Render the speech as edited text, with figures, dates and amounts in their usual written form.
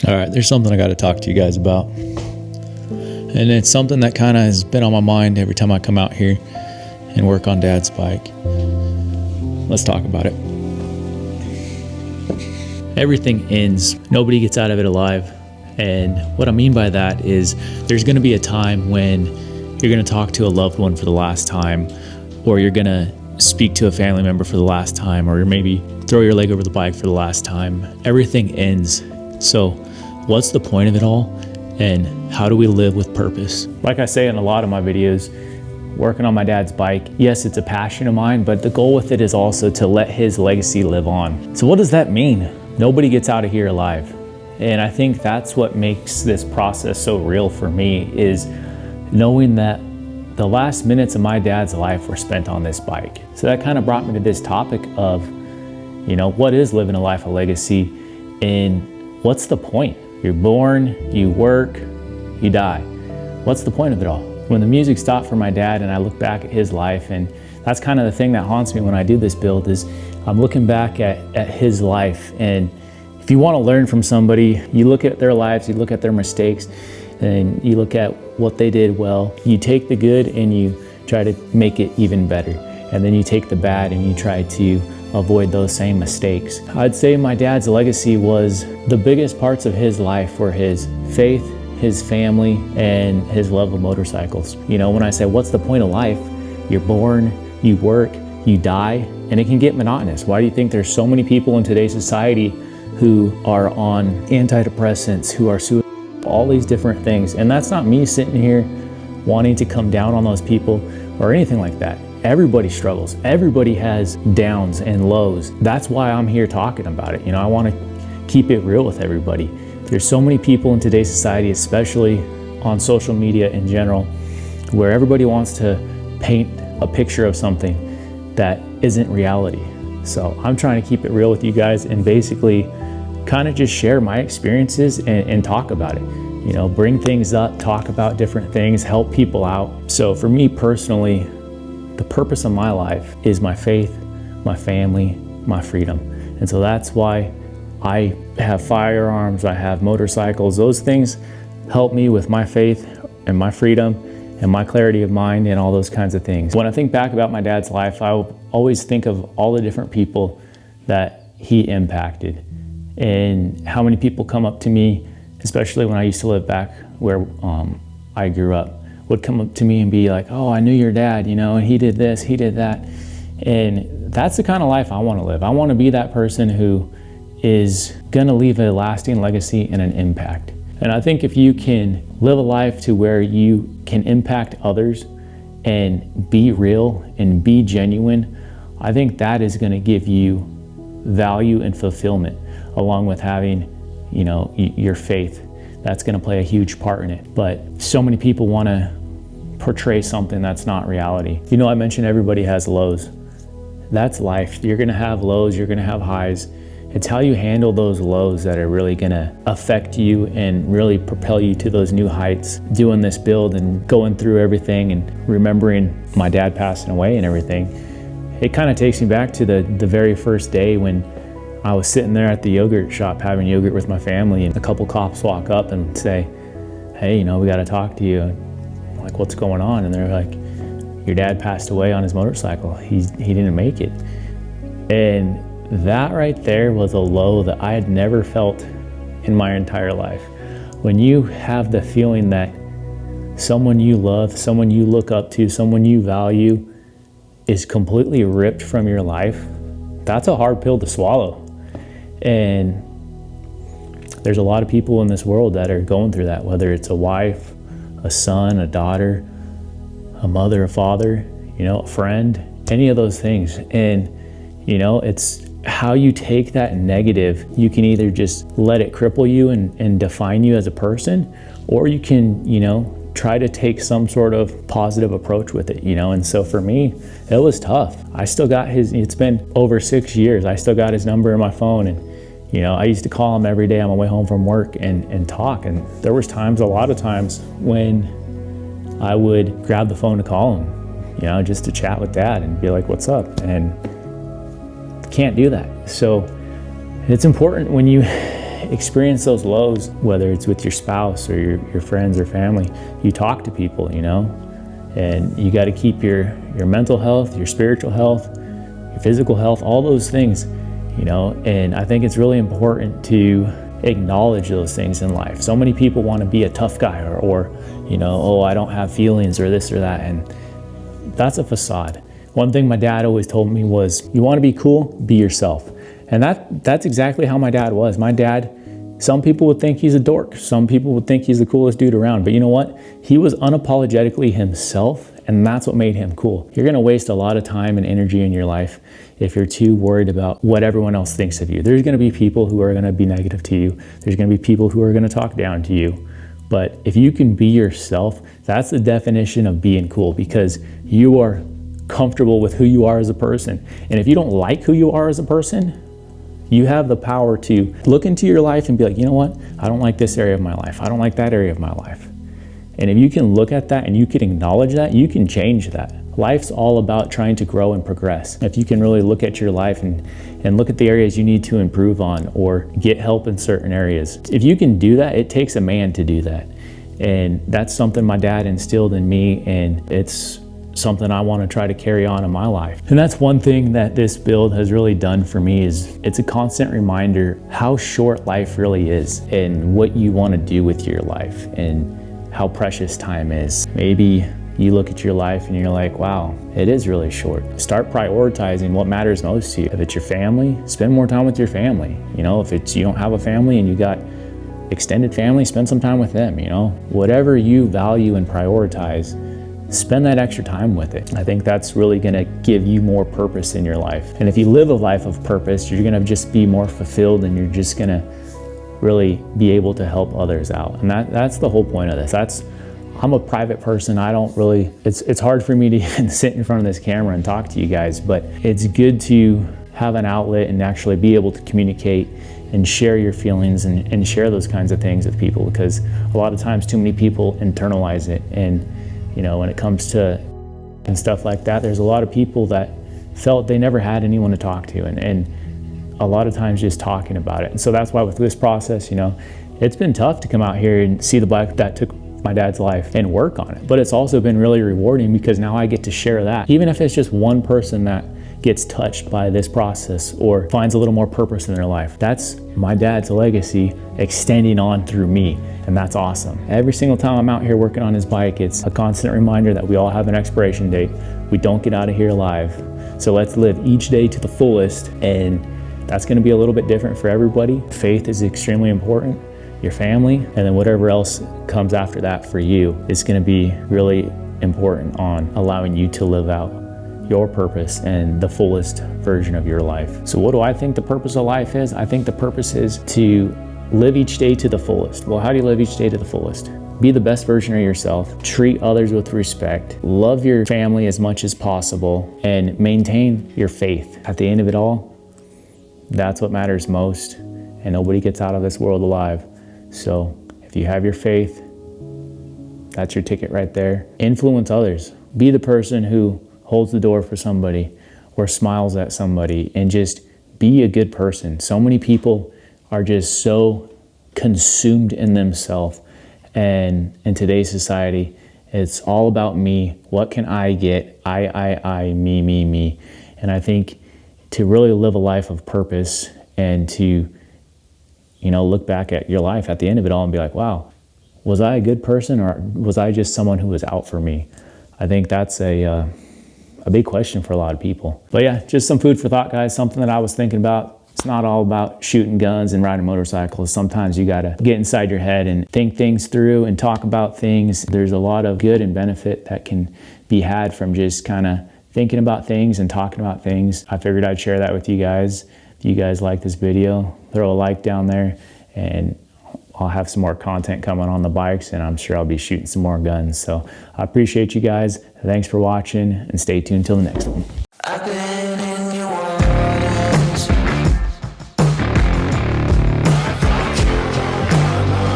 All right, there's something I got to talk to you guys about. And it's something that kind of has been on my mind every time I come out here and work on Dad's bike. Let's talk about it. Everything ends. Nobody gets out of it alive. And what I mean by that is there's going to be a time when you're going to talk to a loved one for the last time, or you're going to speak to a family member for the last time, or maybe throw your leg over the bike for the last time. Everything ends. So what's the point of it all? And how do we live with purpose? Like I say in a lot of my videos, working on my dad's bike, yes, it's a passion of mine, but the goal with it is also to let his legacy live on. So what does that mean? Nobody gets out of here alive. And I think that's what makes this process so real for me, is knowing that the last minutes of my dad's life were spent on this bike. So that kind of brought me to this topic of, what is living a life of legacy, and what's the point? You're born, you work, you die. What's the point of it all? When the music stopped for my dad and I look back at his life, and that's kind of the thing that haunts me when I do this build, is I'm looking back at his life. And if you want to learn from somebody, you look at their lives, you look at their mistakes, and you look at what they did well. You take the good and you try to make it even better. And then you take the bad and you try to avoid those same mistakes. I'd say my dad's legacy was the biggest parts of his life were his faith, his family, and his love of motorcycles. When I say, what's the point of life? You're born, you work, you die, and it can get monotonous. Why do you think there's so many people in today's society who are on antidepressants, who are suicidal, all these different things? And that's not me sitting here wanting to come down on those people or anything like that. Everybody struggles. Everybody has downs and lows. That's why I'm here talking about it. I want to keep it real with everybody. There's so many people in today's society, especially on social media in general, where everybody wants to paint a picture of something that isn't reality. So I'm trying to keep it real with you guys and basically kind of just share my experiences and talk about it. Bring things up, talk about different things, help people out. So for me personally, the purpose of my life is my faith, my family, my freedom. And so that's why I have firearms, I have motorcycles. Those things help me with my faith and my freedom and my clarity of mind and all those kinds of things. When I think back about my dad's life, I always think of all the different people that he impacted and how many people come up to me, especially when I used to live back where I grew up, would come up to me and be like, oh, I knew your dad, and he did this, he did that. And that's the kind of life I want to live. I want to be that person who is gonna leave a lasting legacy and an impact. And I think if you can live a life to where you can impact others and be real and be genuine, I think that is gonna give you value and fulfillment, along with having, your faith. That's gonna play a huge part in it. But so many people wanna portray something that's not reality. I mentioned everybody has lows. That's life. You're gonna have lows, you're gonna have highs. It's how you handle those lows that are really gonna affect you and really propel you to those new heights. Doing this build and going through everything and remembering my dad passing away and everything, it kind of takes me back to the very first day when I was sitting there at the yogurt shop having yogurt with my family, and a couple cops walk up and say, hey, we gotta talk to you. I'm like, what's going on? And they're like, your dad passed away on his motorcycle. He didn't make it. And that right there was a low that I had never felt in my entire life. When you have the feeling that someone you love, someone you look up to, someone you value is completely ripped from your life, that's a hard pill to swallow. And there's a lot of people in this world that are going through that, whether it's a wife, a son, a daughter, a mother, a father, a friend, any of those things. And, it's how you take that negative. You can either just let it cripple you and define you as a person, or you can, try to take some sort of positive approach with it, and so for me, it was tough. I still got it's been over 6 years. I still got his number in my phone, and I used to call him every day on my way home from work and talk. And there was a lot of times when I would grab the phone to call him, just to chat with Dad and be like, what's up? And can't do that. So it's important when you experience those lows, whether it's with your spouse or your friends or family, you talk to people, you know, and you got to keep your mental health, your spiritual health, your physical health, all those things, you know, and I think it's really important to acknowledge those things in life. So many people want to be a tough guy or you know, oh, I don't have feelings or this or that, and that's a facade. One thing my dad always told me was, you want to be cool, be yourself. And that's exactly how my dad was. My dad, some people would think he's a dork. Some people would think he's the coolest dude around. But you know what? He was unapologetically himself, and that's what made him cool. You're going to waste a lot of time and energy in your life if you're too worried about what everyone else thinks of you. There's going to be people who are going to be negative to you. There's going to be people who are going to talk down to you. But if you can be yourself, that's the definition of being cool, because you are comfortable with who you are as a person. And if you don't like who you are as a person, you have the power to look into your life and be like, you know what? I don't like this area of my life. I don't like that area of my life. And if you can look at that and you can acknowledge that, you can change that. Life's all about trying to grow and progress. If you can really look at your life and look at the areas you need to improve on or get help in certain areas. If you can do that, it takes a man to do that. And that's something my dad instilled in me, and it's something I want to try to carry on in my life. And that's one thing that this build has really done for me, is it's a constant reminder how short life really is and what you want to do with your life and how precious time is. Maybe you look at your life and you're like, wow, it is really short. Start prioritizing what matters most to you. If it's your family, spend more time with your family. You know, if it's you don't have a family and you got extended family, spend some time with them, you know. Whatever you value and prioritize, spend that extra time with it. I think that's really gonna give you more purpose in your life. And if you live a life of purpose, you're gonna just be more fulfilled, and you're just gonna really be able to help others out. And that's the whole point of this. I'm a private person. I don't really, it's hard for me to even sit in front of this camera and talk to you guys, but it's good to have an outlet and actually be able to communicate and share your feelings and share those kinds of things with people, because a lot of times too many people internalize it. And you know, when it comes to and stuff like that, there's a lot of people that felt they never had anyone to talk to, and a lot of times just talking about it. And so that's why with this process, you know, it's been tough to come out here and see the bike that took my dad's life and work on it. But it's also been really rewarding, because now I get to share that. Even if it's just one person that gets touched by this process or finds a little more purpose in their life, that's my dad's legacy extending on through me. And that's awesome. Every single time I'm out here working on his bike, it's a constant reminder that we all have an expiration date. We don't get out of here alive. So let's live each day to the fullest. And that's going to be a little bit different for everybody. Faith is extremely important, your family, and then whatever else comes after that for you is going to be really important on allowing you to live out your purpose and the fullest version of your life. So what do I think the purpose of life is? I think the purpose is to live each day to the fullest. Well, how do you live each day to the fullest? Be the best version of yourself, treat others with respect, love your family as much as possible, and maintain your faith. At the end of it all, that's what matters most, and nobody gets out of this world alive. So if you have your faith, that's your ticket right there. Influence others. Be the person who holds the door for somebody or smiles at somebody, and just be a good person. So many people are just so consumed in themselves, and in today's society, it's all about me. What can I get? I, me. And I think to really live a life of purpose and to, you know, look back at your life at the end of it all and be like, wow, was I a good person, or was I just someone who was out for me? I think that's a big question for a lot of people. But yeah, just some food for thought, guys. Something that I was thinking about. It's not all about shooting guns and riding motorcycles. Sometimes you gotta get inside your head and think things through and talk about things. There's a lot of good and benefit that can be had from just kind of thinking about things and talking about things. I figured I'd share that with you guys. If you guys like this video, throw a like down there, and I'll have some more content coming on the bikes, and I'm sure I'll be shooting some more guns. So I appreciate you guys. Thanks for watching, and stay tuned till the next one.